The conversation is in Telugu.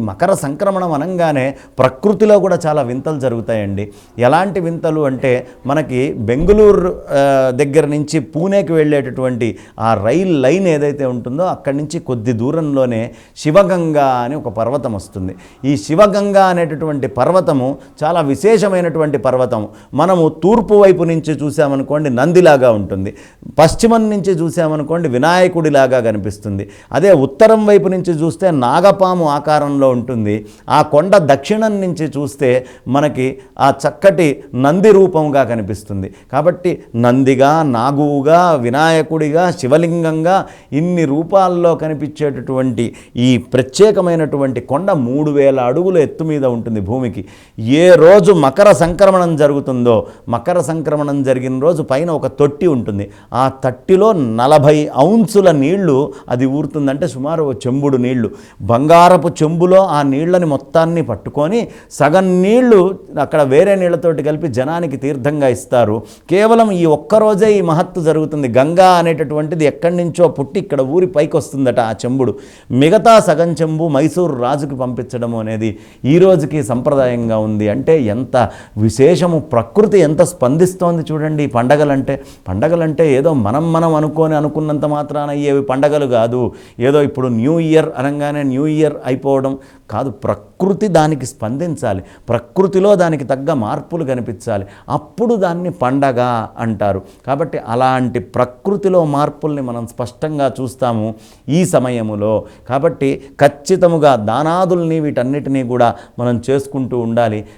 మకర సంక్రమణం అనగానే ప్రకృతిలో కూడా చాలా వింతలు జరుగుతాయండి. ఎలాంటి వింతలు అంటే మనకి బెంగుళూరు దగ్గర నుంచి పూణేకి వెళ్ళేటటువంటి ఆ రైల్ లైన్ ఏదైతే ఉంటుందో అక్కడి నుంచి కొద్ది దూరంలోనే శివగంగా అని ఒక పర్వతం వస్తుంది. ఈ శివగంగా అనేటటువంటి పర్వతము చాలా విశేషమైనటువంటి పర్వతం. మనము తూర్పు వైపు నుంచి చూసామనుకోండి నందిలాగా ఉంటుంది, పశ్చిమం నుంచి చూసామనుకోండి వినాయకుడిలాగా కనిపిస్తుంది. అదే ఉత్తరం వైపు నుంచి చూస్తే నాగపాము ఆకారంలో ఉంటుంది. ఆ కొండ దక్షిణం నుంచి చూస్తే మనకి ఆ చక్కటి నంది రూపంగా కనిపిస్తుంది. కాబట్టి నందిగా, నాగువుగా, వినాయకుడిగా, శివలింగంగా ఇన్ని రూపాల్లో కనిపించేటటువంటి ఈ ప్రత్యేకమైనటువంటి కొండ 3000 అడుగుల ఎత్తు మీద ఉంటుంది భూమికి. ఏ రోజు మకర సంక్రమణం జరుగుతుందో, మకర సంక్రమణం జరిగిన రోజు పైన ఒక తొట్టి ఉంటుంది. ఆ తట్టిలో 40 ఔన్సుల నీళ్లు అది ఊరుతుందంటే సుమారు ఒక చెంబుడు నీళ్లు. బంగారపు చెంబులో ఆ నీళ్లని మొత్తాన్ని పట్టుకొని సగం నీళ్లు అక్కడ వేరే నీళ్లతోటి కలిపి జనానికి తీర్థంగా ఇస్తారు. కేవలం ఈ ఒక్కరోజే ఈ మహత్తు జరుగుతుంది. గంగా అనేటటువంటిది ఎక్కడి నుంచో పుట్టి ఇక్కడ ఊరి పైకి వస్తుందట ఆ చెంబుడు. మిగతా సగం చెంబు మైసూరు రాజుకి పంపించడం అనేది ఈ రోజుకి సంప్రదాయంగా ఉంది. అంటే ఎంత విశేషము, ప్రకృతి ఎంత స్పందిస్తోంది చూడండి. పండగలంటే ఏదో మనం అనుకున్నంత మాత్రాన అయ్యేవి పండగలు కాదు. ఏదో ఇప్పుడు న్యూ ఇయర్ అనగానే న్యూ ఇయర్ అయిపోవడం కాదు. ప్రకృతి దానికి స్పందించాలి, ప్రకృతిలో దానికి తగ్గ మార్పులు కనిపించాలి, అప్పుడు దాన్ని పండగ అంటారు. కాబట్టి అలాంటి ప్రకృతిలో మార్పుల్ని మనం స్పష్టంగా చూస్తాము ఈ సమయములో. కాబట్టి ఖచ్చితముగా దానాదుల్ని వీటన్నిటినీ కూడా మనం చేసుకుంటూ ఉండాలి.